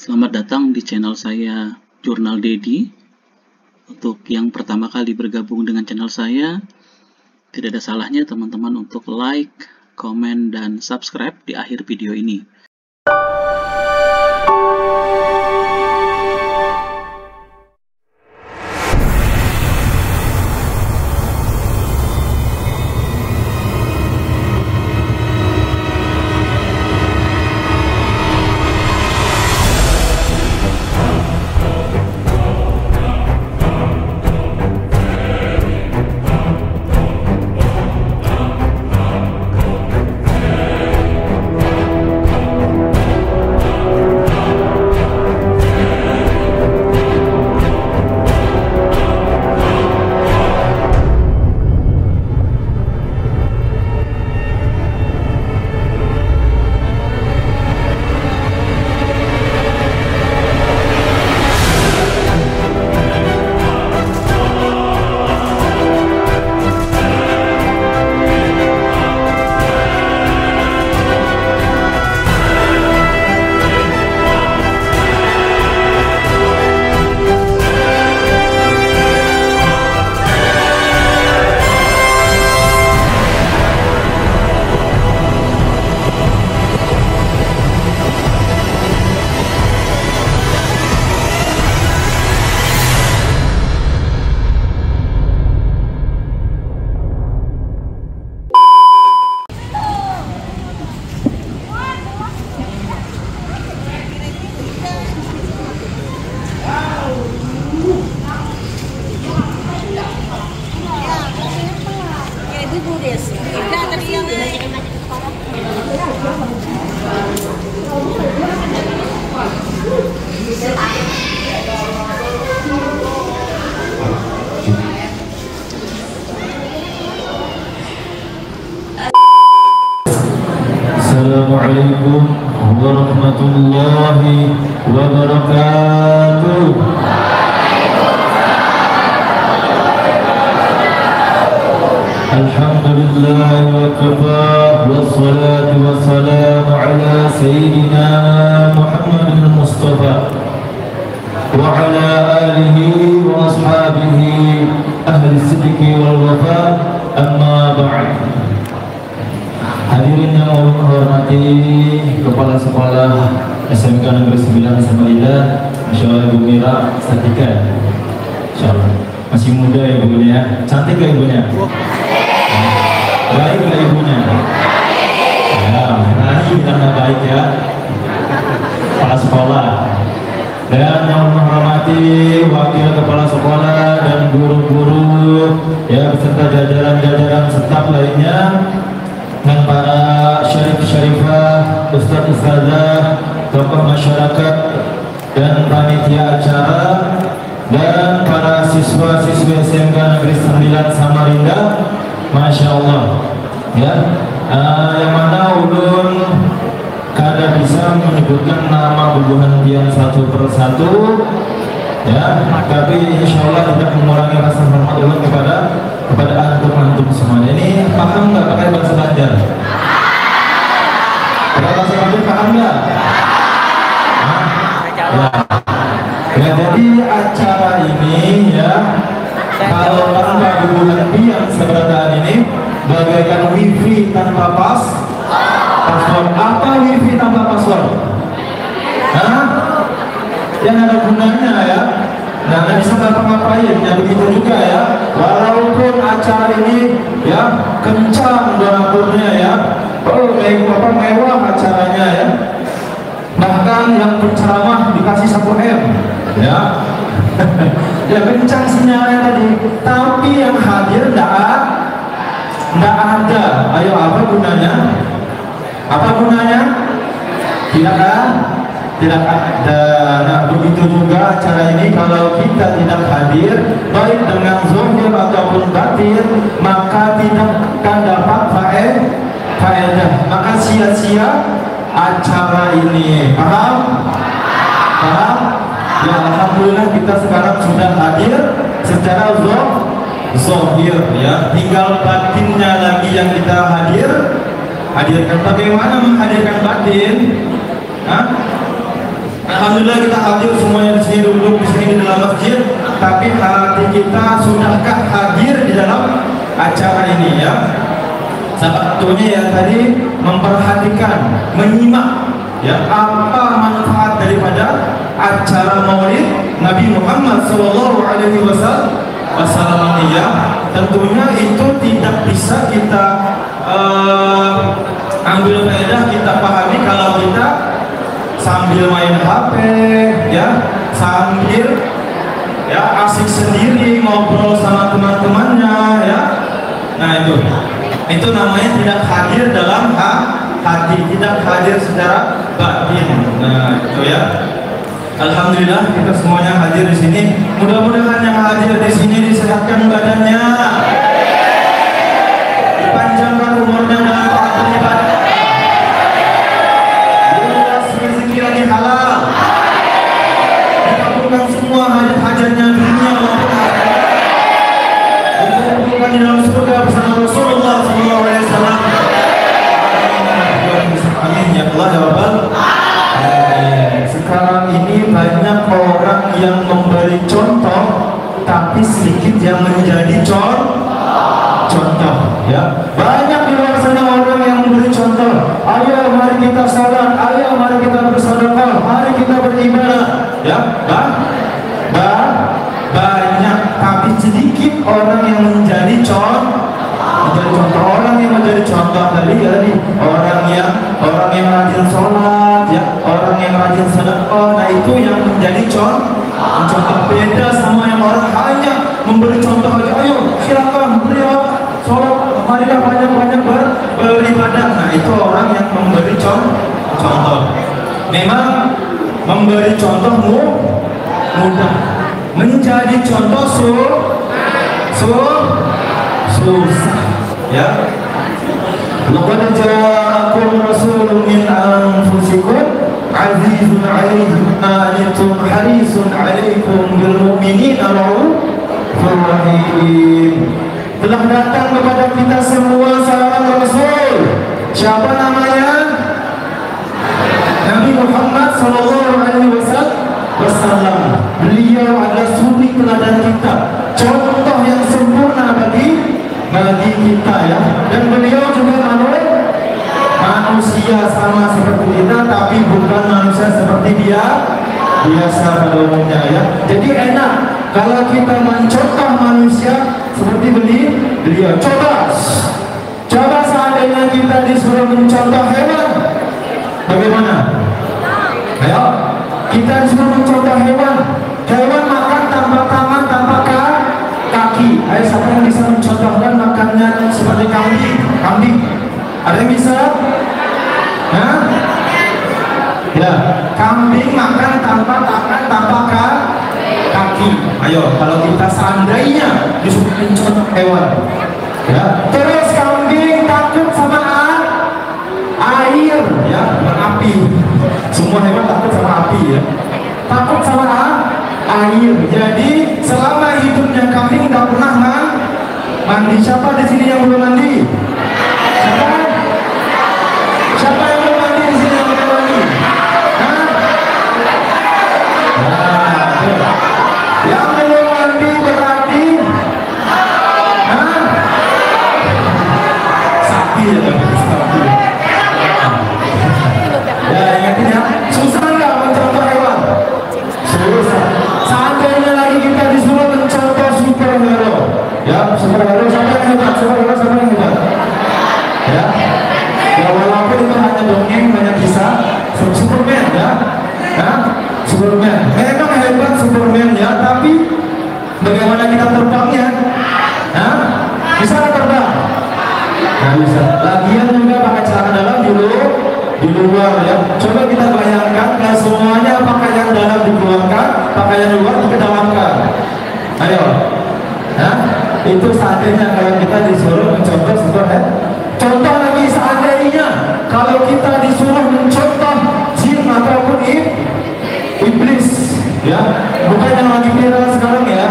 Selamat datang di channel saya Jurnal Dedi. Untuk yang pertama kali bergabung dengan channel saya, tidak ada salahnya teman-teman untuk like, komen, dan subscribe di akhir video ini. Assalamualaikum warahmatullahi wabarakatuh. Alhamdulillah wa kafa wassalatu wassalamu ala sayyidina Muhammadin Mustafa wa ala alihi wa ashabihi ahli sidqi wal wafa, amma ba'd. Hadirin yang Allah menghormati Kepala Sekolah SMK Negeri 9 Samarinda, Masya Allah Ibu Mira Satika. Insya Allah masih muda ya ibunya, cantik gak ibunya? Baik gak ibunya? Ya, nanti kita baik ya Kepala Sekolah. Dan yang menghormati Wakil Kepala Sekolah dan guru-guru ya, beserta jajaran-jajaran staf lainnya, dan para syarif-syarifah, ustadz-ustadzah, tokoh masyarakat, dan panitia acara, dan para siswa-siswi SMK Negeri 9 Samarinda, Masya Allah ya, yang mana ulun kada bisa menyebutkan nama bubuhan satu persatu ya, tapi insya Allah tidak mengurangi rasa hormat ulun kepada antum semuanya. Ini paham nggak pakai bahasa Banjar? Pakai bahasa Banjar paham nggak? Ya, jadi acara ini ya, kalau tanpa hubungan yang sebenarnya ini bagaikan wifi tanpa password. Apa wifi tanpa password? Yang ada gunanya ya. Nah, nggak bisa ngapa-ngapain, ya begitu juga ya. Walaupun acara ini ya kencang dapurnya ya, mewah acaranya ya. Bahkan yang berceramah dikasih 1 M ya. Ya kencang sinyalnya tadi, tapi yang hadir nggak ada. Ayo, apa gunanya? Apa gunanya? Tidak ada. Nah, begitu juga acara ini kalau kita tidak hadir baik dengan zahir ataupun batin, maka tidak akan dapat faedah, maka sia-sia acara ini. Paham? Ya, alhamdulillah kita sekarang sudah hadir secara zahir ya, tinggal batinnya lagi yang kita hadirkan. Bagaimana menghadirkan batin? Alhamdulillah kita hadir semuanya di sini, duduk di sini di dalam masjid. Tapi hati kita sudahkah hadir di dalam acara ini ya? Satunya ya tadi memperhatikan, menyimak ya apa manfaat daripada acara Maulid Nabi Muhammad SAW ini ya. Tentunya itu tidak bisa kita ambil faedah, kita pahami kalau kita sambil main HP ya, sambil ya asik sendiri ngobrol sama teman-temannya ya. Nah itu namanya tidak hadir dalam hati, tidak hadir secara batin. Nah itu ya. Alhamdulillah kita semuanya hadir di sini. Mudah-mudahan yang hadir di sini disehatkan badannya, dipanjangkan umurnya dalam taat ibadah, luas rezeki lagi halal, dikabulkan semua hajat-hajatnya dunia maupun akhirat, dikumpulkan di dalam surga bersama Rasulullah SAW. Amin ya Allah ya Rabbal. Sekarang ini banyak orang yang memberi contoh, tapi sedikit yang menjadi contoh ya. Banyak di luar sana orang yang memberi contoh. Ayo mari kita salat, ayo mari kita bersedekah, mari kita beribadah ya. Banyak, tapi sedikit orang yang menjadi contoh. Orang yang menjadi contoh tadi orang yang rajin sholat ya, orang yang rajin sedekah. Nah itu yang menjadi contoh. Beda sama yang orang hanya memberi contoh aja. Ayo silakan beliau sholat, marilah banyak-banyak beribadah. Nah itu orang yang memberi contoh. Memang memberi contoh mudah, menjadi contoh susah ya. Laqad ja'akum rasulun min anfusikum azizun 'alaihi ma anittum harisun 'alaikum bil mu'minina raufur rahim. Telah datang kepada kita semua seorang rasul. Siapa namanya? Nabi Muhammad sallallahu alaihi wasallam. Beliau adalah suri teladan kita, contoh yang sempurna bagi kita ya. Dan beliau juga manusia sama seperti kita, tapi bukan manusia seperti dia biasa pada umumnya ya. Jadi enak kalau kita mencontoh manusia seperti beliau. Coba seandainya kita disuruh mencontoh hewan, bagaimana? Ayo, kita disuruh mencontoh hewan. Hewan makan tanpa tangan, tanpa kaki. Ayo, siapa yang bisa mencontohkan makannya seperti kambing? Ada yang bisa? Hah? Ya, kambing makan tanpa tangan, tanpa kaki. Ayo, kalau kita seandainya disuruh mencontoh hewan, ya. Terus kambing takut sama air, ya, api. Semua hewan takut sama api, ya. Takut sama air. Jadi selama hidupnya kambing tidak pernah mandi. Siapa di sini yang belum mandi? Siapa yang belum mandi di sini yang belum mandi? Yang belum mandi berarti sapi ya, sapi. Ya ingatin ya, susah nggak mencontoh hewan? Susah. Seandainya lagi kita disuruh mencontoh superhero, ya superhero siapa yang hebat? Superhero siapa yang hebat? Ya, ya walaupun itu hanya dongeng, banyak kisah. Superman ya, Superman. Memang hebat Superman ya, tapi bagaimana kita terbangnya? Bisa nggak terbang? Nggak bisa. Lagian juga pakai celana dalam di luar ya. Coba kita bayangkan kalau semuanya pakaian dalam dikeluarkan, pakaian luar dikedalamkan. Ayo, itu seandainya kalau kita disuruh mencontoh Superman. Contoh lagi seandainya kalau kita disuruh mencontoh jin ataupun iblis, ya, bukan yang lagi viral sekarang ya,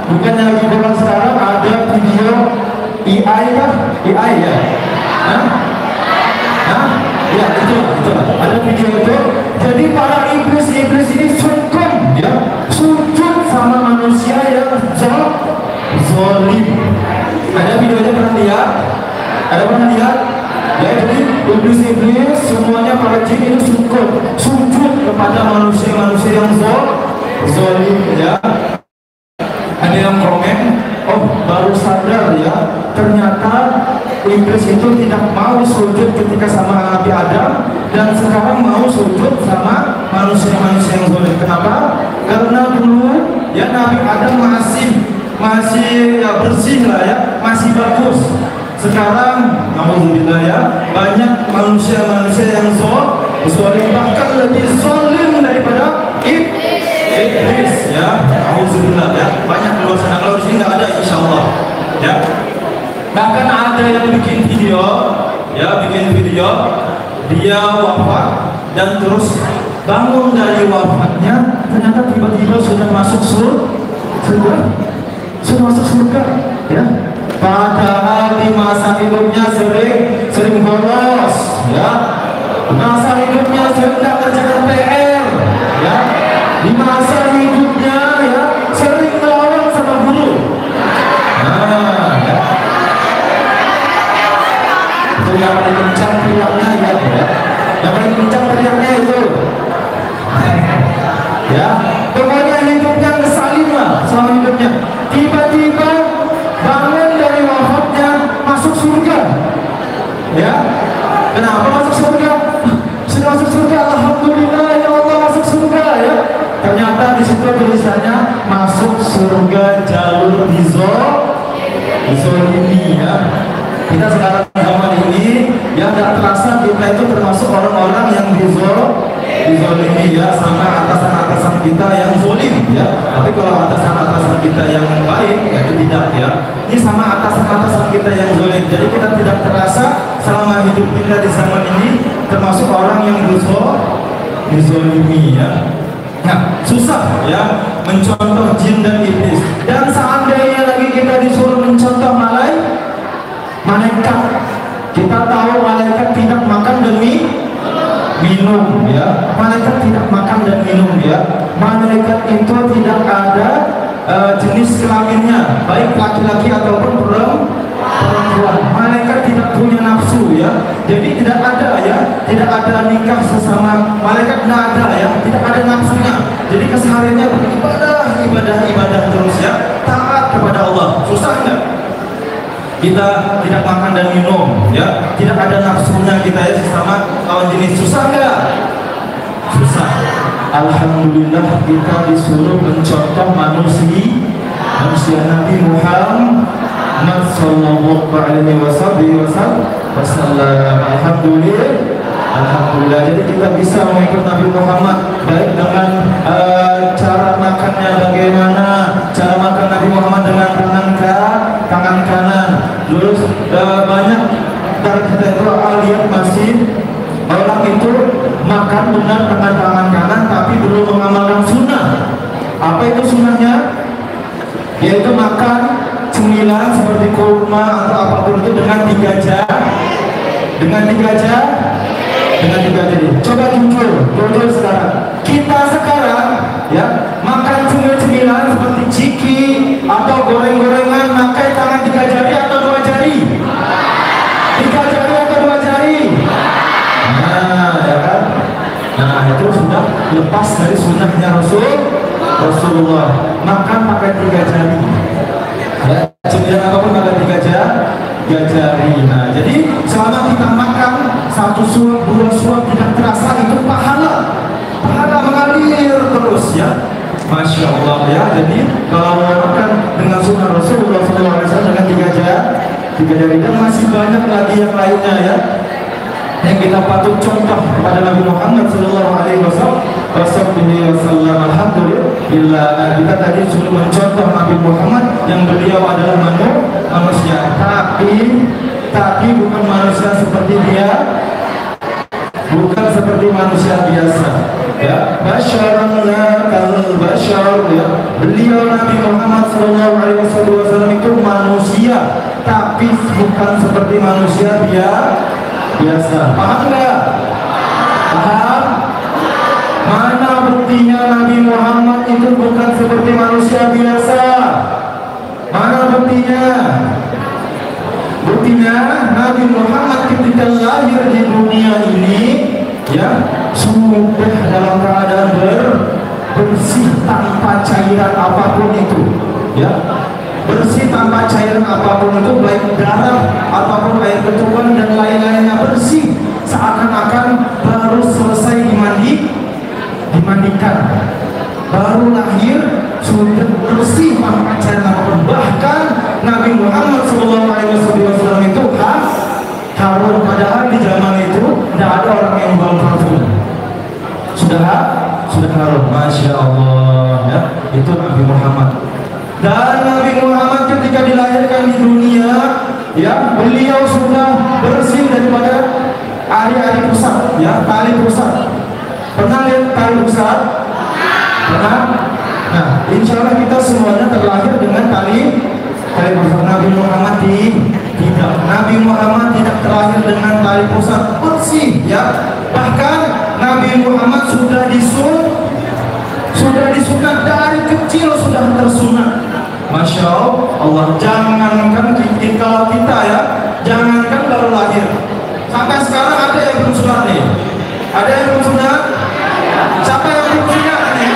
bukan yang lagi viral sekarang. Ada video AI ya, ya, itu ada video itu. Jadi para iblis ini sungkem ya, sujud sama manusia yang zalim. Ada videonya, pernah lihat? Ada pernah lihat? Ya, jadi iblis semuanya para jin itu sujud kepada manusia yang zalim ya. Ada yang komen, oh baru sadar ya, ternyata iblis itu tidak mau sujud ketika sama Nabi Adam, dan sekarang mau sujud sama manusia yang zalim. Kenapa? Karena dulu ya Nabi Adam masih ya, bersih lah ya, masih bagus. Sekarang alhamdulillah ya, banyak manusia yang zalim, bahkan lebih zalim daripada iblis ya. Alhamdulillah ya, banyak di luar sana. Kalau di sini nggak ada, insyaallah ya. Bahkan ada yang bikin video dia wafat dan terus bangun dari wafatnya, ternyata tiba-tiba sudah masuk surga ya. Padahal di masa hidupnya sering bolos ya, masa hidupnya sering tak kerjakan PR ya, di masa hidupnya ya sering melawan sama guru. Nah ya, itu yang paling kencang teriaknya ya, yang paling kencang teriaknya itu ya. Pokoknya hidupnya ngesalin lah selama hidupnya, tiba-tiba bangun dari wafatnya masuk surga ya. Kenapa masuk surga? Sudah masuk surga, alhamdulillah ya Allah, masuk surga ya. Ternyata di situ tulisannya masuk surga jalur dizolimi ya. Kita sekarang zaman ini yang tidak terasa kita itu termasuk orang-orang yang dizolimi ya, sama atasan-atasan kita yang zolim ya. Tapi kalau atasan-atasan kita yang baik ya itu tidak ya. Ini sama atasan-atasan kita yang zolim. Jadi kita tidak terasa selama hidup kita di zaman ini termasuk orang yang dizolimi ya. Nah, susah ya mencontoh jin dan iblis. Dan seandainya lagi kita disuruh mencontoh malaikat, kita tahu malaikat tidak makan dan minum ya. Malaikat tidak makan dan minum ya. Malaikat itu tidak ada jenis kelaminnya, baik laki-laki ataupun perempuan. Malaikat tidak punya nafsu ya. Jadi tidak ada ya, tidak ada nikah sesama malaikat, tidak ada ya, tidak ada nafsunya. Jadi kesehariannya beribadah terus ya, taat kepada Allah. Susah enggak? Kita tidak makan dan minum ya, tidak ada nafsunya kita ya sesama lawan jenis. Susah enggak? Susah. Alhamdulillah kita disuruh mencontoh manusia Nabi Muhammad sallallahu alaihi wasallam. Alhamdulillah. Jadi kita bisa mengikut Nabi Muhammad, baik dengan cara makannya bagaimana, cara makan Nabi Muhammad dengan tangan kanan. Terus banyak dari kita itu lihat masih orang itu makan benar dengan tangan kanan tapi belum mengamalkan sunnah. Apa itu sunnahnya? Yaitu makan cemilan seperti kurma atau apapun itu dengan 3 jari. Coba jujur sekarang. Kita sekarang ya makan cemilan seperti ciki atau goreng-gorengan pakai tangan 3 jari atau 2 jari? 3 jari atau 2 jari? Nah, ya kan? Nah, itu sudah lepas dari sunnahnya Rasulullah. Makan pakai 3 jari. Ya, cemilan apapun pakai 3 jari. Nah, jadi selama kita makan 1 suap, 2 suap tidak terasa, itu pahala mengalir terus ya. Masya Allah ya. Jadi kalau makan dengan sunnah Rasulullah SAW dengan 3 jari, dan masih banyak lagi yang lainnya ya, yang kita patut contoh kepada Nabi Muhammad SAW. Alhamdulillah kita tadi sudah mencontoh Nabi Muhammad yang beliau adalah manusia, tapi bukan manusia seperti dia, bukan seperti manusia biasa ya. Basyaran kal basyar ya. Beliau Nabi Muhammad SAW itu manusia, tapi bukan seperti manusia biasa. Paham enggak? Paham? Mana buktinya Nabi Muhammad itu bukan seperti manusia biasa? Mana buktinya? Buktinya Nabi Muhammad ketika lahir di dunia ini, ya, sudah dalam keadaan bersih tanpa cairan apapun itu, ya, bersih tanpa cairan apapun itu, baik darah ataupun air ketuban dan lain-lainnya bersih, seakan-akan baru selesai dimandikan, baru lahir sudah bersih tanpa cairan apapun. Bahkan Nabi Muhammad SAW itu harum, padahal di zaman itu tidak ada orang yang bau parfum. Sudah harum, masya Allah, ya, itu Nabi Muhammad. Dan Nabi Muhammad ketika dilahirkan di dunia, ya, beliau sudah bersih daripada ari-ari pusat, ya, tali pusat. Pernah lihat tali pusat? Pernah? Nah, insya Allah kita semuanya terlahir dengan tali pusat. Nabi Muhammad tidak. Nabi Muhammad tidak terlahir dengan tali pusat, bersih, ya. Bahkan Nabi Muhammad sudah disunat dari kecil, sudah tersunat. Masya Allah, jangankan kita, ya, jangankan baru lahir, sampai sekarang ada yang belum sunat nih. Ada yang belum sunat? Siapa yang belum sunat nih?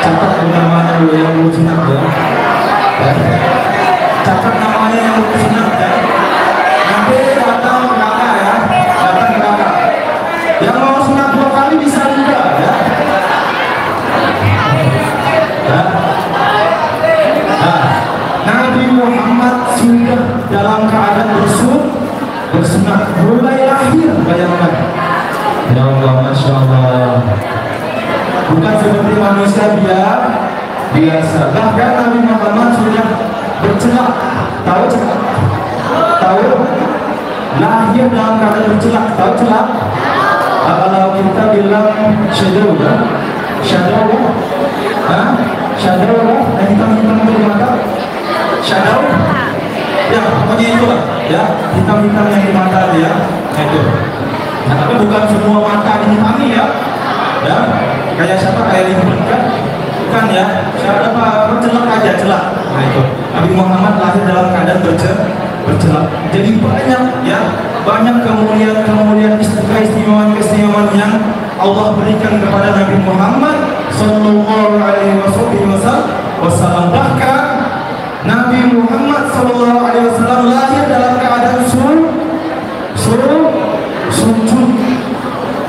Catat namanya dulu yang belum sunat, ya. Catat namanya yang belum sunat, ya. Nanti datang ke kakak, ya. Datang ke kakak. Yang mau sunat 2 kali bisa juga, ya. Nah, Nabi Muhammad sudah dalam keadaan bersunat mulai lahir, bayangkan. Ya Allah, masya Allah. Bukan seperti manusia biasa. Bahkan Nabi Muhammad sudah bercelak. Tahu celak? Tahu? Lahir dalam keadaan bercelak. Tahu celak? Kalau kita bilang shadow, kan? Shadow, kan? Shadow, kan? Yang hitam-hitam di mata. Shadow? Ya, pokoknya itu lah, ya. Hitam-hitam yang di mata dia, itu. Nah, tapi bukan semua mata dihitami, ya. Ya, kayak siapa? Kayak ini, kan? Bukan, ya. Siapa bercelak aja, celak. Nah, itu. Nabi Muhammad lahir dalam keadaan bercelak. Jadi banyak, ya, banyak kemuliaan keistimewaan yang Allah berikan kepada Nabi Muhammad Sallallahu Alaihi Wasallam. Bahkan Nabi Muhammad Sallallahu Alaihi Wasallam lahir dalam keadaan sujud.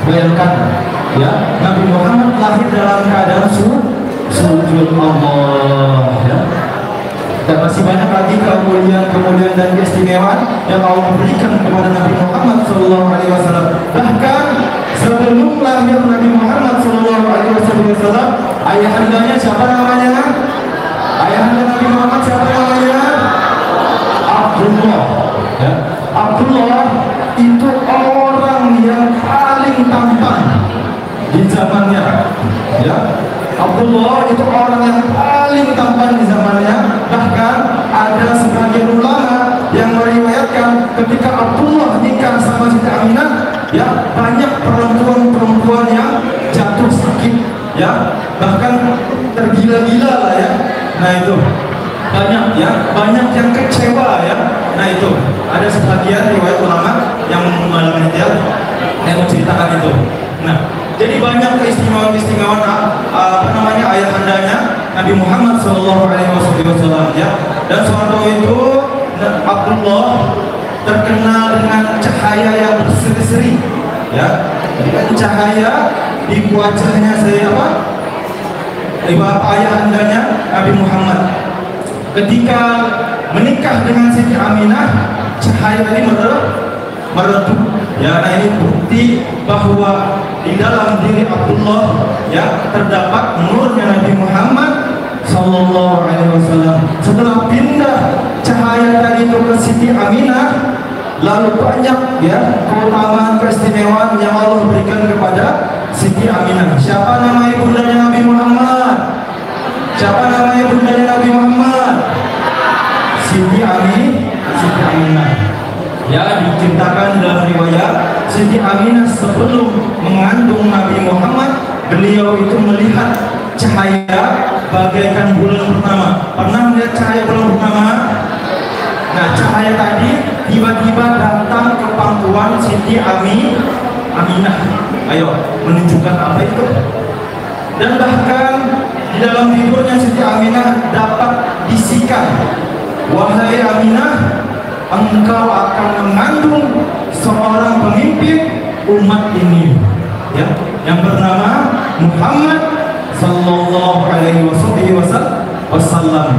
Bayangkan, ya, Nabi Muhammad lahir dalam keadaan sujud Allah, ya. Dan masih banyak lagi kemuliaan dan keistimewaan yang Allah berikan kepada Nabi Muhammad SAW. Bahkan sebelum lahir Nabi Muhammad SAW, ayahandanya siapa namanya? Ayahanda Nabi Muhammad siapa namanya? Abdullah. Ya. Abdullah itu orang yang paling tampan di zamannya. Ya. Abdullah itu orang yang paling tampan di zamannya. Bahkan ada sebagian ulama yang meriwayatkan ketika Abdullah nikah sama Siti Aminah, ya, banyak perempuan-perempuan yang jatuh sakit, ya, bahkan tergila-gila lah, ya. Nah, itu banyak, ya, banyak yang kecewa, ya. Nah, itu ada sebagian riwayat ulama yang yang menceritakan itu. Nah, jadi banyak keistimewaan ayahandanya Nabi Muhammad SAW, ya. Dan suatu itu Abdullah terkenal dengan cahaya yang berseri-seri, ya, dengan cahaya di wajahnya ayahandanya Nabi Muhammad. Ketika menikah dengan Siti Aminah, cahaya ini meredup, ya. Nah, ini bukti bahwa di dalam diri Abdullah, ya, terdapat nurnya Nabi Muhammad Sallallahu Alaihi Wasallam. Setelah pindah cahaya tadi itu ke Siti Aminah, lalu banyak, ya, keutamaan keistimewaan yang Allah berikan kepada Siti Aminah. Siapa nama ibundanya Nabi Muhammad? Siapa nama ibundanya Nabi Muhammad? Siti Aminah. Aminah. Ya, diceritakan dalam riwayat Siti Aminah sebelum mengandung Nabi Muhammad, beliau itu melihat cahaya bagaikan bulan purnama. Pernah melihat cahaya bulan purnama? Nah, cahaya tadi tiba-tiba datang ke pangkuan Siti Aminah. Ayo, menunjukkan apa itu? Dan bahkan di dalam tidurnya Siti Aminah dapat bisikan, wahai Aminah, engkau akan mengandung seorang pemimpin umat ini, ya, yang bernama Muhammad sallallahu alaihi wasallam.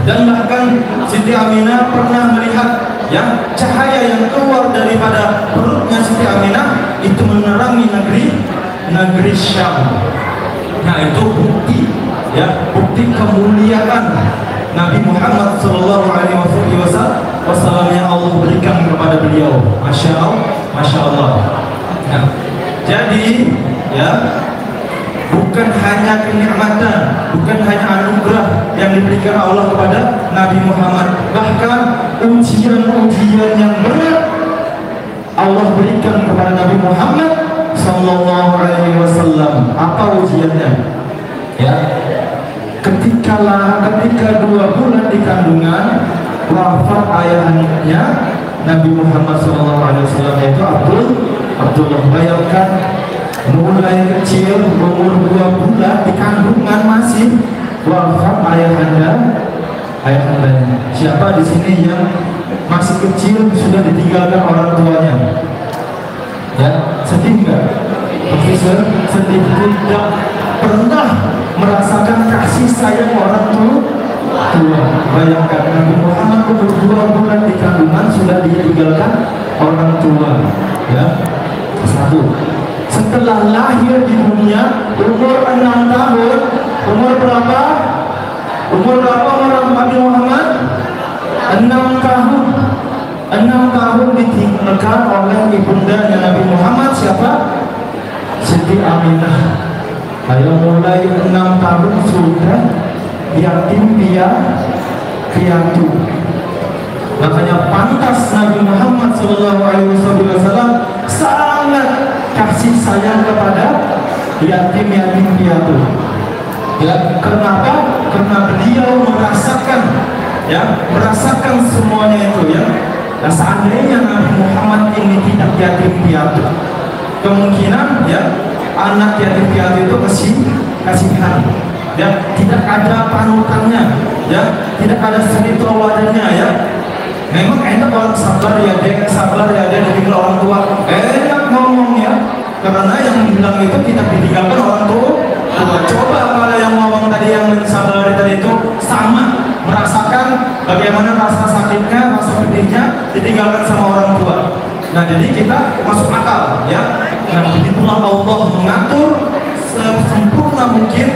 Dan bahkan Siti Aminah pernah melihat, ya, cahaya yang keluar daripada perutnya Siti Aminah itu menerangi negeri Syam. Nah, itu bukti, ya, bukti kemuliaan Nabi Muhammad sallallahu alaihi wasallam yang Allah berikan kepada beliau. Masya Allah. Nah, jadi, ya, bukan hanya kenikmatan, bukan hanya anugerah yang diberikan Allah kepada Nabi Muhammad, bahkan ujian-ujian yang berat Allah berikan kepada Nabi Muhammad sallallahu alaihi wasallam. Apa ujiannya? Ya, ketika 2 bulan di kandungan, wafat ayahnya Nabi Muhammad sallallahu alaihi wasallam, yaitu Abdullah. Bayangkan, mulai kecil umur 2 bulan di kandungan masih wafat ayahanda. Siapa di sini yang masih kecil sudah ditinggalkan orang tuanya? Ya, sedih nggak? Profesor, sedih. Tidak pernah merasakan kasih sayang orang tua. Bayangkan, Nabi Muhammad umur 2 bulan di kandungan sudah ditinggalkan orang tua. Ya, satu. Setelah lahir di dunia umur 6 tahun, umur berapa? Umur Nabi Muhammad? 6 tahun. 6 tahun ditinggalkan oleh ibundanya Nabi Muhammad, siapa? Siti Aminah. Ayo, mulai 6 tahun sudah yatim piatu. Makanya pantas Nabi Muhammad SAW sangat kasih sayang kepada yatim piatu. Ya, kenapa? Karena beliau merasakan semuanya itu, ya. Nah, seandainya Nabi Muhammad ini tidak yatim piatu, kemungkinan, ya, anak yatim piatu itu kasihan, ya, tidak ada panutannya, ya, tidak ada suri tauladannya, ya. Memang enak orang sabar ya dia ditinggal orang tua, enak ngomong, ya, karena yang bilang itu kita ditinggalkan orang tua. Coba kalau yang ngomong tadi, yang mensabari tadi itu sama merasakan bagaimana rasa sakitnya, rasa pedihnya ditinggalkan sama orang tua. Nah, jadi kita masuk akal, ya. Nah, begitulah Allah mengatur sempurna mungkin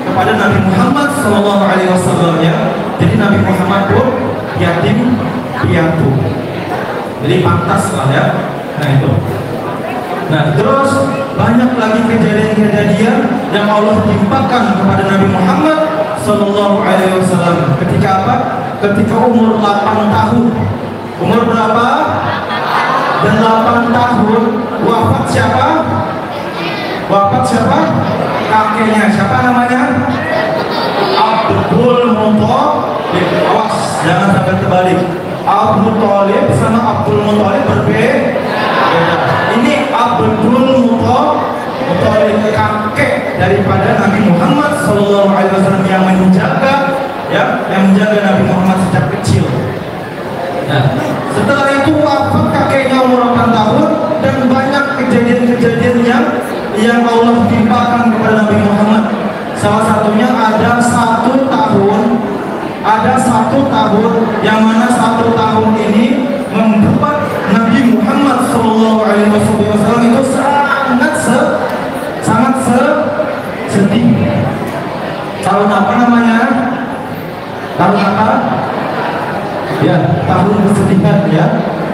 kepada Nabi Muhammad SAW, ya. Jadi Nabi Muhammad pun yatim piatu, jadi pantas lah, ya. Nah, itu. Nah, terus banyak lagi kejadian-kejadian yang Allah timpakan kepada Nabi Muhammad SAW. Ketika apa? Ketika umur 8 tahun. Umur berapa? 8 tahun. Wafat siapa? Kakeknya. Siapa namanya? Abdul Muthalib. Awas, jangan sampai terbalik. Abu Thalib sama Abdul Muthalib berbeda. Ini Abdul Muthalib, kakek daripada Nabi Muhammad SAW yang menjaga, ya, yang menjaga Nabi Muhammad sejak kecil. Nah, setelah itu wafat kakeknya umur 8 tahun, dan banyak kejadian-kejadian yang Allah timpakan kepada Nabi Muhammad. Salah satunya ada 1 tahun, yang mana 1 tahun ini membuat Nabi Muhammad SAW itu sangat sedih. Tahun apa namanya? Tahun apa? Ya, tahun kesedihan, ya.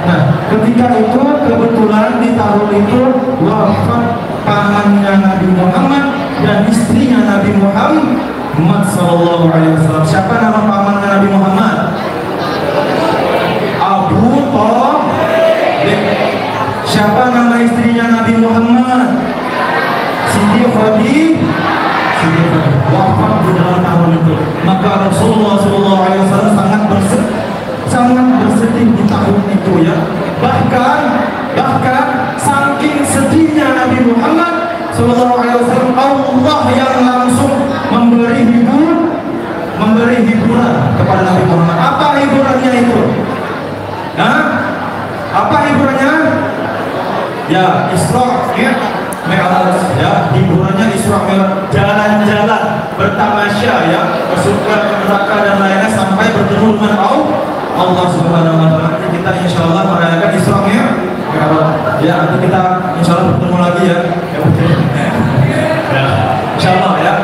Nah, ketika itu kebetulan di tahun itu wafat pamannya Nabi Muhammad dan istrinya Nabi Muhammad SAW. Siapa nama pamannya Nabi Muhammad? Abu Nabi Muhammad? Siti Khadijah wafat di dalam tahun itu. Maka Rasulullah SAW sangat bersedih di tahun itu ya. Bahkan saking sedihnya Nabi Muhammad SAW, Allah yang langsung memberi hiburan kepada Nabi Muhammad. Apa hiburannya itu? Nah, apa hiburannya? Ya, Isra Mi'raj ya, hiburannya Isra Mi'raj, jalan-jalan, bertamasya ya, bersuka neraka dan lainnya sampai bertemu dengan Allah Subhanahu wa taala. Kita insyaallah merayakan Isra Mi'raj. Ya, nanti kita insyaallah bertemu lagi ya. Ya, insyaallah ya.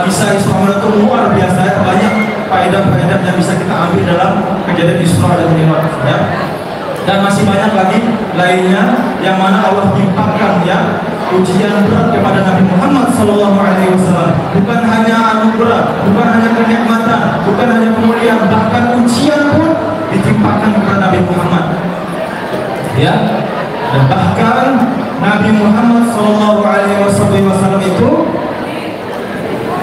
Kisah Isra Mi'raj itu luar biasa ya, banyak faedah-faedah yang bisa kita ambil dalam kejadian Isra dan Mi'raj ya. Dan masih banyak lagi lainnya yang mana Allah timpakan ya ujian berat kepada Nabi Muhammad SAW. Bukan hanya anugerah, bukan hanya kenikmatan, bukan hanya kemuliaan, bahkan ujian pun ditimpakan kepada Nabi Muhammad. Ya, dan bahkan Nabi Muhammad SAW itu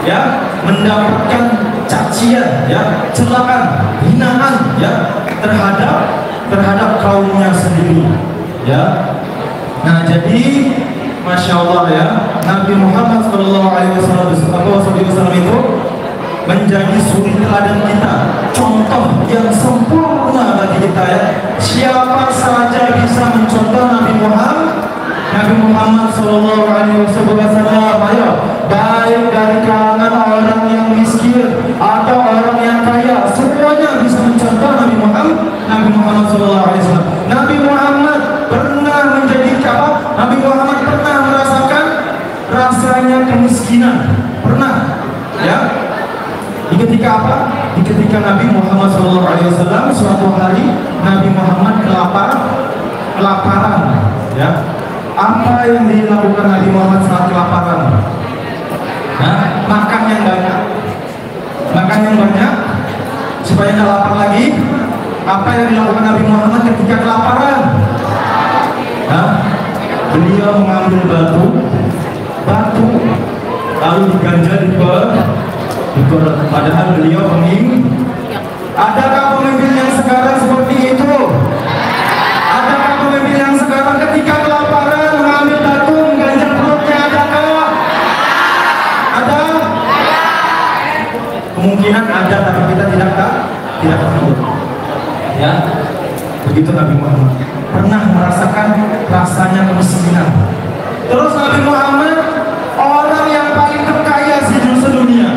ya mendapatkan cacian, ya, celaan, hinaan ya terhadap kaumnya sendiri ya. Nah, jadi Masya Allah ya, Nabi Muhammad SAW itu menjadi suri teladan kita, contoh yang sempurna bagi kita ya. Siapa saja bisa mencontoh Nabi Muhammad SAW. Ayo, baik dari kalangan orang yang miskin atau orang yang kaya, semuanya bisa mencontoh Nabi Muhammad SAW. Nabi Muhammad pernah menjadi apa? Nabi Muhammad pernah merasakan rasanya kemiskinan, pernah ya. Di ketika apa? Di ketika Nabi Muhammad SAW suatu hari Nabi Muhammad kelaparan ya. Apa yang dilakukan Nabi Muhammad saat kelaparan? Makan yang banyak supaya tidak lapar lagi. Apa yang dilakukan Nabi Muhammad ketika kelaparan? Beliau mengambil batu lalu diganjal di perut. Padahal beliau Adakah pemimpin yang sekarang seperti itu? Adakah pemimpin yang sekarang ketika kelaparan mengambil batu mengganjal perutnya? Adakah? Ada? Kemungkinan ada, tapi kita tidak tahu. Ya, begitu Nabi Muhammad pernah merasakan rasanya kemiskinan. Terus Nabi Muhammad orang yang paling terkaya sedunia.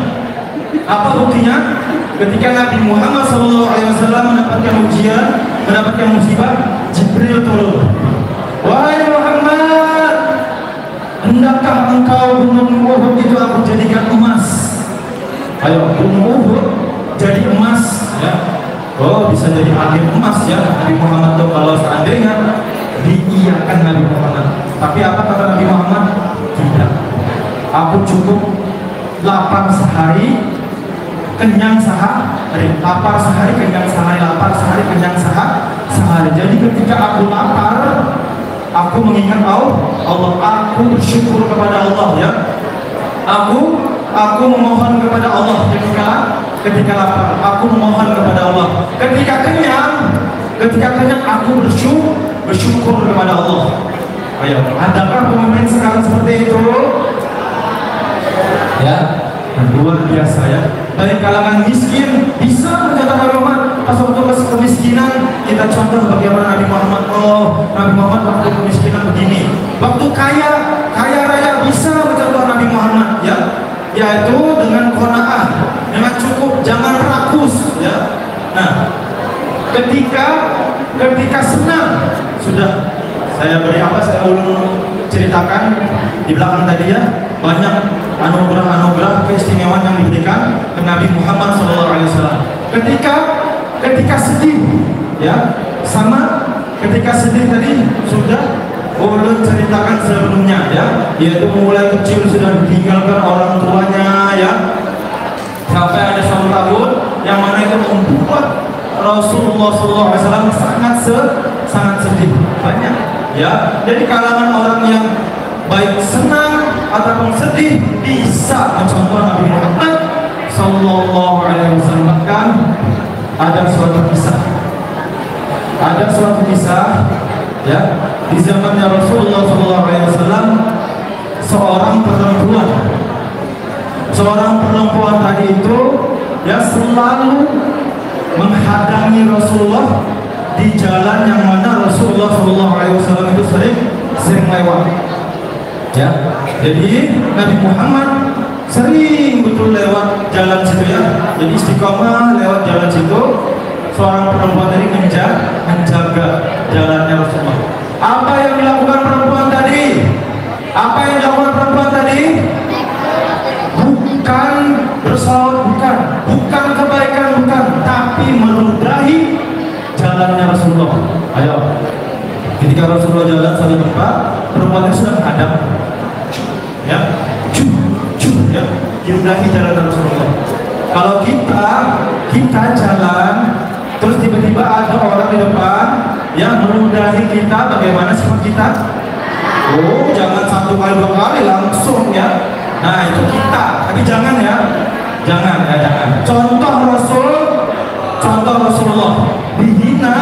Apa buktinya? Ketika Nabi Muhammad SAW mendapatkan ujian, mendapatkan musibah, Jibril turun. Wahai Muhammad, hendakkah engkau gunung Uhud itu aku jadikan emas? Ayo, gunung Uhud jadi emas ya. Oh, bisa jadi agen emas ya Nabi Muhammad tuh kalau seandainya diiyakan Nabi Muhammad. Tapi apa kata Nabi Muhammad? Tidak. Aku cukup lapar sehari, kenyang sehari. Lapar sehari, kenyang sehari. Lapar sehari, kenyang sehari. Jadi ketika aku lapar, aku mengingat Allah. Aku bersyukur kepada Allah ya. Aku memohon kepada Allah ketika lapar, aku memohon kepada Allah. Ketika kenyang aku bersyukur kepada Allah. Ayo, adakah pemimpin sekarang seperti itu? Ya, luar biasa ya. Dari kalangan miskin bisa mencatat Nabi Muhammad. Pas waktu kemiskinan kita contoh bagaimana Nabi Muhammad. Oh, Nabi Muhammad waktu kemiskinan begini. Waktu kaya raya bisa mencontoh Nabi Muhammad ya. Yaitu dengan qanaah, dengan cukup, jangan rakus ya. Nah, ketika senang sudah saya ulun ceritakan di belakang tadi ya, banyak anugerah keistimewaan yang diberikan ke Nabi Muhammad SAW. Ketika sedih ya, sama ketika sedih tadi sudah ulun ceritakan sebelumnya ya, yaitu mulai kecil sudah ditinggalkan orang tuanya ya, sampai ada satu tahun yang mana itu membuat Rasulullah SAW sangat sedih banyak ya. Jadi kalangan orang yang sedih bisa mencontoh Nabi Muhammad Sallallahu Alaihi Wasallam. Bahkan ada suatu kisah ya, di zamannya Rasulullah Sallallahu Alaihi Wasallam, seorang perempuan tadi itu ya selalu menghadangi Rasulullah di jalan yang mana Rasulullah Sallallahu Alaihi Wasallam itu sering lewat. Ya, jadi Nabi Muhammad sering betul lewat jalan situ ya. Jadi istiqomah lewat jalan situ. Seorang perempuan tadi menjaga jalannya Rasulullah. Apa yang dilakukan perempuan tadi? Bukan bersolawat, bukan kebaikan, tapi meludahi jalannya Rasulullah. Ayo, ketika Rasulullah jalan satu tempat, perempuan itu sudah menghadap, ya, ya, diludahi jalan Rasulullah. Kalau kita jalan, terus tiba-tiba ada orang di depan yang meludahi kita, bagaimana sikap kita? Oh, jangan satu kali dua kali langsung ya. Nah itu kita, tapi jangan ya, jangan. Contoh Rasulullah dihina,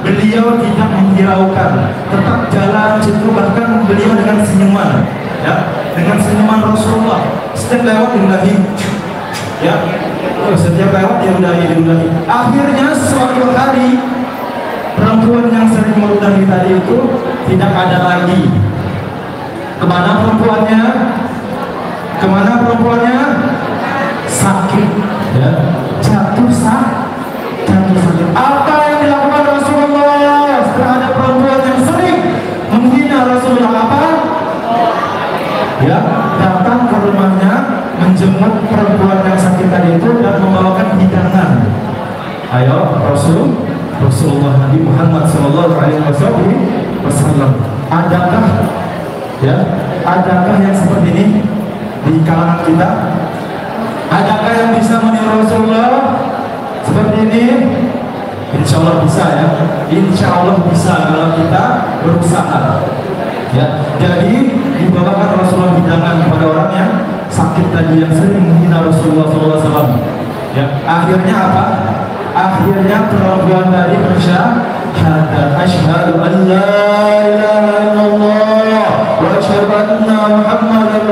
beliau tidak menghiraukan, tetap jalan situ, bahkan beliau dengan senyuman, ya, dengan senyuman Rasulullah. Setiap lewat diludahi, ya, setiap lewat diludahi. Akhirnya suatu hari perempuan yang sering meludahi tadi itu tidak ada lagi. Kemana perempuannya? Sakit, ya. Jatuh sakit. Apa yang dilakukan Rasulullah terhadap perempuan yang sering menghina Rasulullah? Apa? Ya, datang ke rumahnya, menjenguk perempuan yang sakit tadi itu dan membawakan hidangan. Ayo, Rasulullah Nabi Muhammad Sallallahu Alaihi Wasallam. Adakah yang seperti ini di kalangan kita? Adakah yang bisa meniru Rasulullah seperti ini? Insya Allah bisa ya. Insya Allah bisa kalau kita berusaha. Ya, jadi dibawakan Rasulullah hidangan kepada orang yang sakit tadi yang sering menghina Rasulullah SAW. Ya, akhirnya apa? Akhirnya perempuan tadi bersyahadat, asyhadu an la ilaha illallah wa asyhadu anna Muhammadar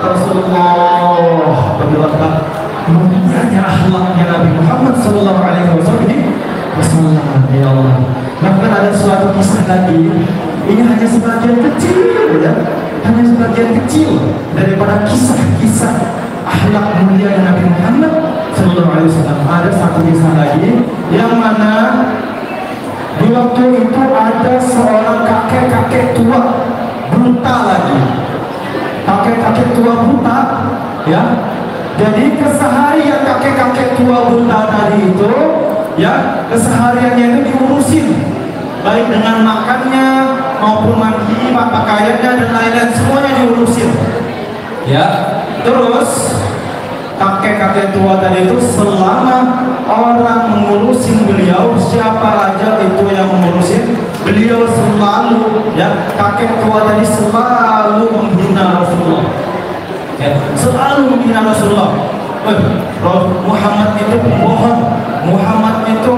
Rasulullah. Bagaimana mulianya akhlaknya Nabi Muhammad Sallallahu Alaihi Wasallam, ya Allah. Bahkan ada suatu kisah lagi. Ini hanya sebagian kecil, ya, hanya sebagian kecil daripada kisah-kisah akhlak mulia Nabi Muhammad Sallallahu Alaihi Wasallam. Ada satu kisah lagi yang mana di waktu itu ada seorang kakek tua buta lagi, kakek tua buta, ya. Jadi keseharian kakek tua buta tadi itu, ya, kesehariannya itu diurusin, baik dengan makannya maupun mandi, pakaiannya dan lain-lain, semuanya diurusin. Ya, terus kakek tua tadi itu selama orang mengurusin beliau, siapa aja itu yang mengurusin beliau selalu, ya, kakek tua tadi selalu menghina Rasulullah, ya, selalu menghina Rasulullah. Muhammad itu bohong, Muhammad itu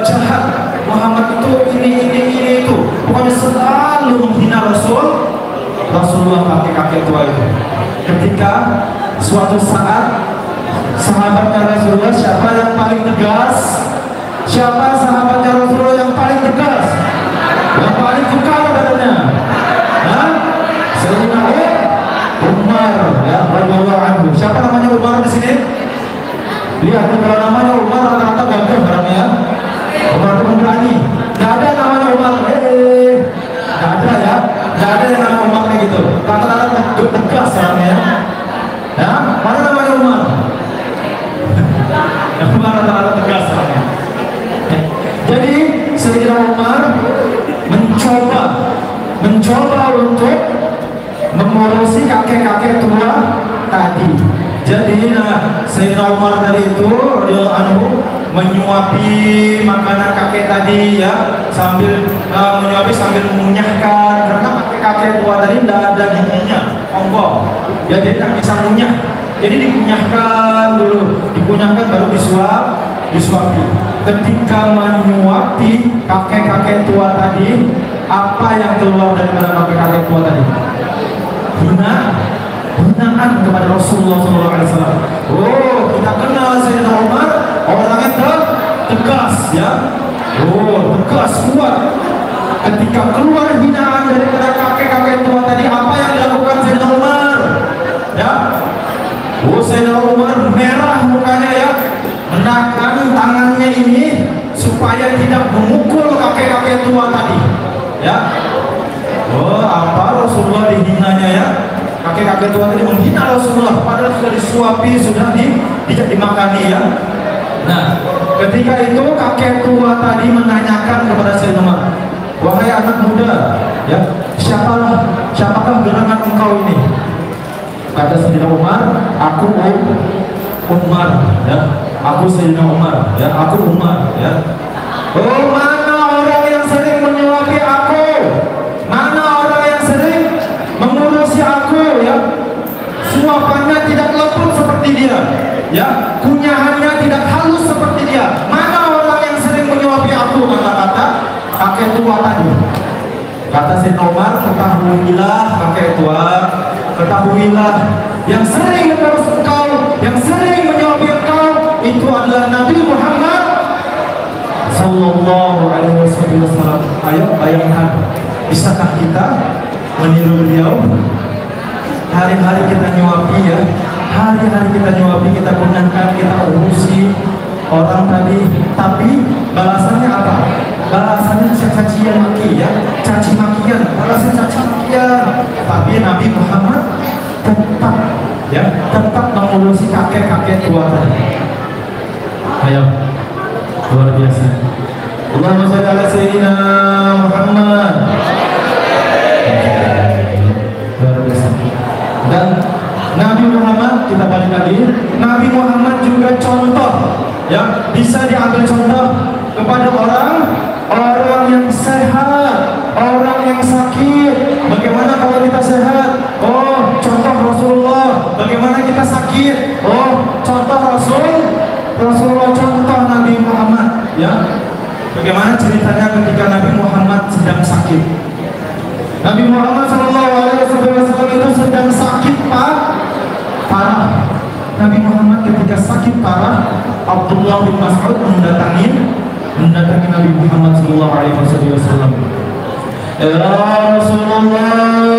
jahat, Muhammad itu ini itu, pokoknya selalu menghina Rasulullah kakek tua itu. Ketika suatu saat sahabatnya Rasulullah, siapa yang paling tegas? Siapa sahabatnya Rasulullah yang paling tegas? Yang paling kekal badannya? Sayyidina Umar, ya, radhiyallahu anhu. Siapa namanya Umar di sini? Lihat, kalau namanya Umar rata-rata gagah barangnya. Umar itu berani. Tidak ada namanya Umar. Tidak ada ya. Tidak ada yang namanya Umar kayak gitu. Rata-rata tegas barangnya. Ya, mana namanya Umar? Umar rata-rata tegas barangnya. Jadi Sayyidina Umar mencoba untuk mengurusi kakek tua tadi. Jadi Sayyidina Umar tadi itu radhiyallahu anhu menyuapi makanan kakek tadi, ya, sambil menyuapi sambil mengunyahkan, karena kakek tua tadi tidak ada giginya, ongkong. Ya, dia tak bisa ngunyah. Jadi dikunyahkan dulu, dikunyahkan baru disuapi. Ketika menyuapi kakek-kakek tua tadi, apa yang keluar daripada kakek-kakek tua tadi? Hinaan kepada Rasulullah SAW. Oh, kita kenal Sayyidina Umar, orangnya tegas ya. Oh, tegas, kuat. Ketika keluar hinaan daripada kakek-kakek tua tadi, apa yang dilakukan Sayyidina Umar? Ya. Oh, Sayyidina Umar merah mukanya ya, menahan tangannya ini supaya tidak memukul kakek-kakek tua tadi. Ya. Oh, apa Rasulullah dihinanya ya? Kakek-kakek tua tadi menghina Rasulullah, padahal sudah disuapi, sudah dimakani ya. Nah, ketika itu kakek tua tadi menanyakan kepada Sayyidina Umar, wahai anak muda, ya, siapakah gerangan engkau ini? Kata Sayyidina Umar, aku Umar, ya, aku Sayyidina Umar, ya, aku Umar, ya. Oh, mana orang yang sering menyuapi aku? Mana orang yang sering mengurusi aku, ya? Suapannya tidak lembut seperti dia, ya, kunyahannya tidak halus seperti dia. Mana orang yang sering menyuapi aku? Kata-kata kakek tua tadi. Kata Sayyidina Umar, ketahuilah kakek tua, ketahuilah yang sering mengurus engkau, yang sering menyuapi engkau itu adalah Nabi Muhammad Sallallahu Alaihi Wasallam. Ayo bayangkan, bisakah kita meniru beliau? Hari-hari kita nyuapi ya, hari-hari kita nyuapi, kita gunakan, kita urusi orang tadi, tapi balasannya apa? Balasannya cacian maki ya, caci makian, balasannya caci makian. Tapi Nabi Muhammad tetap ya, tetap mengurusi kakek-kakek tua tadi. Ayo, luar biasa. Allahumma shalli ala sayyidina Muhammad. Luar biasa. Dan Nabi Muhammad, kita balik lagi, Nabi Muhammad juga contoh ya, bisa diambil contoh kepada orang yang sehat, orang yang sakit. Bagaimana kalau kita sehat? Oh, contoh Rasulullah. Bagaimana kita sakit? Oh, contoh Rasulullah, contoh Nabi Muhammad ya. Bagaimana ceritanya ketika Nabi Muhammad sedang sakit? Nabi Muhammad SAW itu sedang sakit parah. Nabi Muhammad ketika sakit parah, Abdullah bin Mas'ud mendatangi Nabi Muhammad SAW. Ya Rasulullah,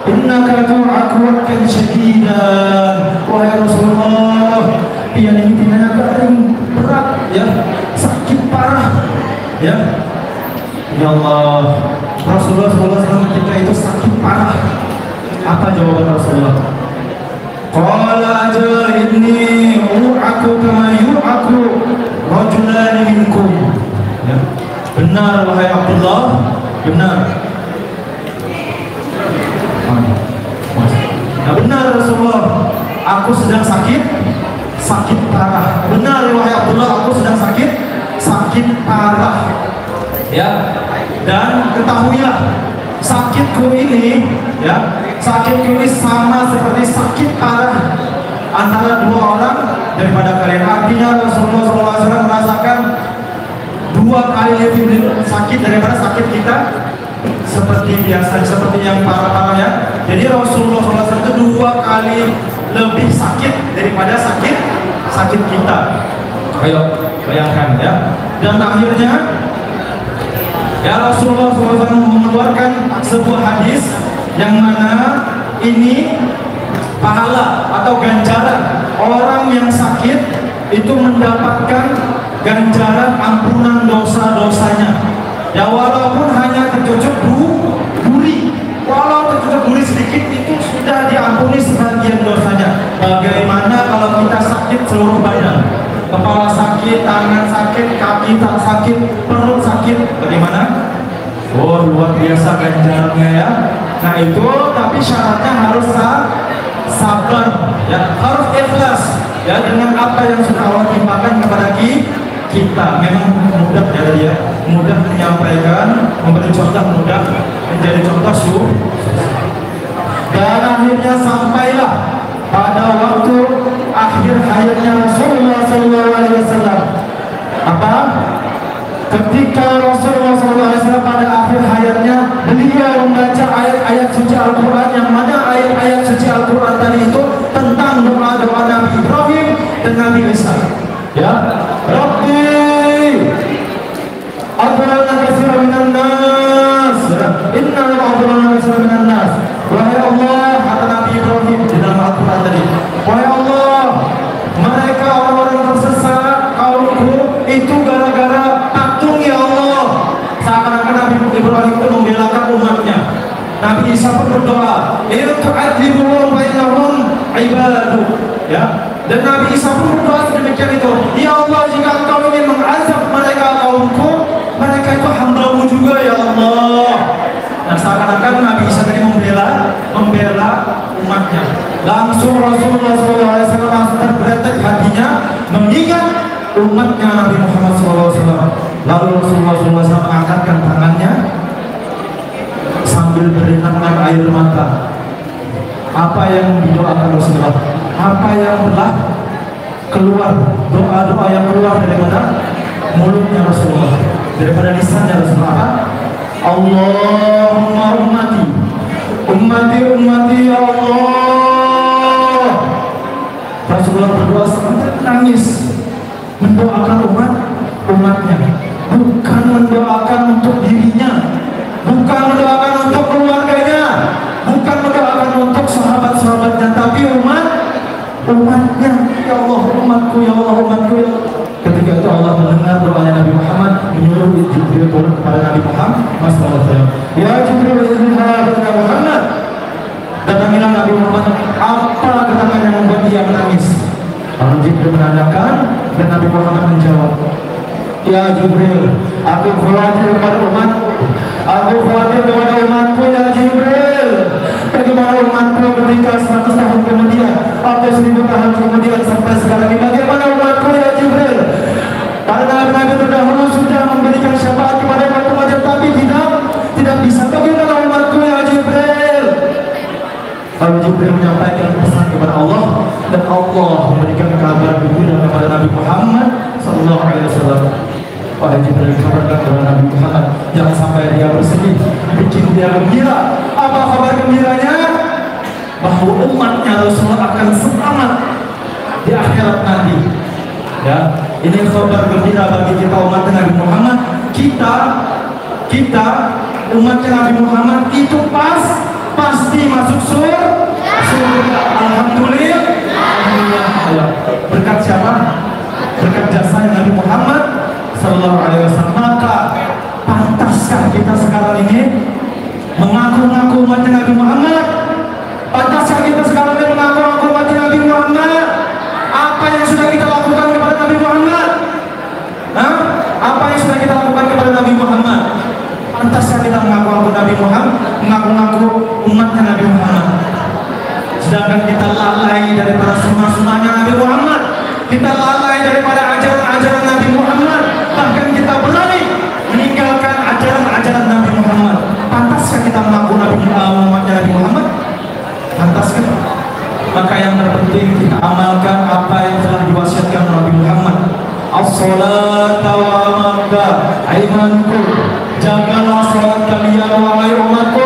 innaka tu'aku wa'kan syadidan. Wahai Rasulullah, pian ini tinanya kering berat ya, sakit parah ya. Ya Allah, Rasulullah SAW ketika itu sakit parah. Apa jawaban Rasulullah? Qala ajal inni u'aku kama yu'aku rajulani minkum. Ya. Benar wahai Abdullah, benar. Ya, benar Rasulullah, aku sedang sakit parah. Benar wahai Abdullah, aku sedang sakit parah. Ya. Dan ketahuilah, sakitku ini ya, sakitku ini sama seperti sakit parah antara dua orang daripada kalian. Artinya Rasulullah SAW merasakan dua kali lebih sakit daripada sakit kita seperti biasa, seperti yang parah-parah ya. Jadi Rasulullah SAW itu dua kali lebih sakit daripada sakit kita. Ayo bayangkan ya. Dan akhirnya ya, Rasulullah SAW mengeluarkan sebuah hadis yang mana ini pahala atau ganjaran orang yang sakit itu mendapatkan ganjaran ampunan dosa-dosanya. Ya, walaupun hanya tercucuk duri, walau tercucuk duri sedikit itu sudah diampuni sebagian dosanya. Bagaimana kalau kita sakit seluruh badan? Kepala sakit, tangan sakit, kaki tak sakit, perut sakit, bagaimana? Oh, luar biasa ganjarannya ya. Nah itu, tapi syaratnya harus sabar ya, harus ikhlas ya dengan apa yang sudah Allah timpakan kepada kita. Memang mudah ya, mudah menyampaikan, memberi contoh mudah, menjadi contoh dan sampailah pada waktu akhir hayatnya Rasulullah SAW. Apa? Ketika Rasulullah SAW pada akhir hayatnya, beliau membaca ayat-ayat suci Al-Quran, yang mana ayat-ayat suci Al-Quran tadi itu tentang doa-doa Nabi Ibrahim dan Nabi Isa. Ya, Rabbi adlana katsiran minan nas, inna adlana katsiran minan nas. Wahai Allah, kata Nabi Ibrahim di dalam Al-Quran tadi, wahai Allah, mereka orang-orang tersesat kaumku itu gara-gara patung ya Allah. Seakan-akan Nabi Ibrahim itu membelakan umatnya. Nabi Isa pun berdoa, "Tu'adzibuhum fa innahum ibadu." Ya. Dan Nabi Isa pun berdoa sedemikian itu, ya Allah, jika Engkau ingin mengazab mereka kaumku, mereka itu hamba-Mu juga ya Allah. Nah, seakan-akan Nabi Isa tadi membela umatnya. Langsung Rasulullah SAW terberetek hatinya mengingat umatnya Nabi Muhammad SAW. Lalu Rasulullah SAW mengangkatkan tangannya sambil berinangan air mata. Apa yang didoakan Rasulullah? Apa yang telah keluar, doa-doa yang keluar daripada mulutnya Rasulullah, daripada lisannya Rasulullah? Allahumma ummati, ummati, ummati ya Allah. Rasulullah berdoa sampai nangis, mendoakan umatnya, bukan mendoakan untuk dirinya, bukan mendoakan untuk keluarganya, bukan mendoakan untuk sahabat-sahabatnya, tapi umatnya. Ya Allah, umatku ya Allah, umatku ya Allah. Ketika itu Allah mendengar doanya Nabi Muhammad, menyuruh Jibril turun kepada Nabi Muhammad SAW. Ya Jibril, izhar kepada Muhammad. Datangilah Nabi Muhammad. Apa katakan yang membuat dia menangis? Lalu Jibril menanyakan dan Nabi Muhammad menjawab, ya Jibril, aku khawatir kepada umatku. Aku khawatir kepada umatku ya Jibril. Bagaimana umatku ketika 100 tahun kemudian atau 1000 tahun kemudian sampai sekarang ini? Bagaimana umatku ya Jibril? Karena Nabi terdahulu sudah memberikan syafaat kepada umat-umat, tapi tidak bisa. Bagaimana umatku ya Jibril? Lalu Jibril menyampaikan pesan kepada Allah, dan Allah memberikan kabar gembira kepada Nabi Muhammad SAW. Wahai Jibril, kabarkan kepada Nabi Muhammad, jangan sampai dia bersedih, bikin dia gembira. Apa kabar gembiranya? Bahwa umatnya Rasulullah akan selamat di akhirat nanti. Ya, ini kabar gembira bagi kita umat Nabi Muhammad. Kita umatnya Nabi Muhammad itu pasti masuk surga. Alhamdulillah. Alhamdulillah. Berkat siapa? Berkat jasa Nabi Muhammad Sallallahu Alaihi Wasallam. Maka pantaskah kita sekarang ini mengaku-ngaku umatnya Nabi Muhammad? Pantaskah kita sekarang ini mengaku-ngaku umatnya Nabi Muhammad? Apa yang sudah kita lakukan kepada Nabi Muhammad? Apa yang sudah kita lakukan kepada Nabi Muhammad? Pantaskah kita mengaku-ngaku Nabi Muhammad, mengaku-ngaku umatnya Nabi Muhammad? Sedangkan kita lalai daripada sunnah-sunnahnya Nabi Muhammad, kita lalai daripada ajaran-ajaran Nabi Muhammad, bahkan kita berani meninggalkan ajaran-ajaran Nabi Muhammad. Pantaskah kita mengaku umatnya Nabi Muhammad? Pantaskah? Maka yang terpenting kita amalkan apa yang telah diwasiatkan Nabi Muhammad. As-salata wa amalka aimanku. Jagalah salat kalian wahai umatku.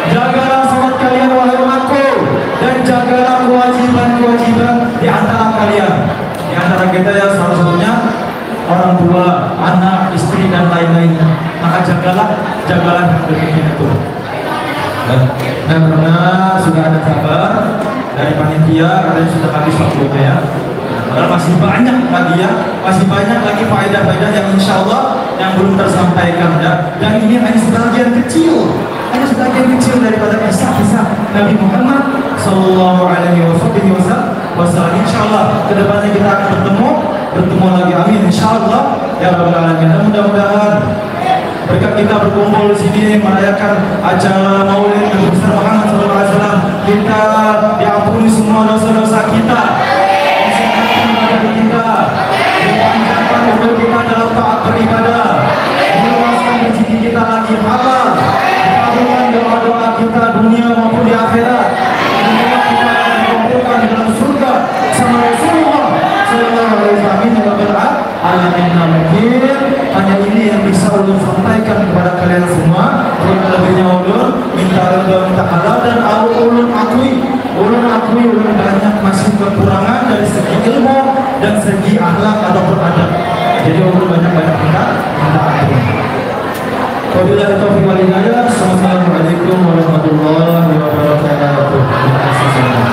Jagalah salat kalian wahai umatku, dan jagalah kewajiban-kewajiban di antara kalian. Di antara kita ya, salah satunya orang tua, anak, istri dan lain-lainnya. Maka jagalah demikian itu. Dan karena sudah ada kabar dari panitia, katanya sudah habis waktunya ya. Padahal masih banyak lagi ya, masih banyak lagi faedah-faedah yang insya Allah yang belum tersampaikan ya. Dan ini hanya sebagian kecil daripada kisah-kisah Nabi Muhammad Sallallahu Alaihi Wasallam. Insya Allah kedepannya kita akan bertemu lagi. Amin. Insya Allah ya Rabbal Alamin. Dan mudah-mudahan berkat kita berkumpul di sini merayakan acara Maulid Nabi besar Muhammad Sallallahu Alaihi Wasallam, kita diampuni semua dosa-dosa kita, dipanjangkan umur kita dalam taat beribadah, meluaskan rezeki kita lagi halal, dikabulkan doa-doa kita dunia maupun di akhirat. segi akhlak ataupun adab. Jadi untuk banyak-banyak kita atur. Wabillahi taufiq wal hidayah. Assalamualaikum warahmatullahi wabarakatuh.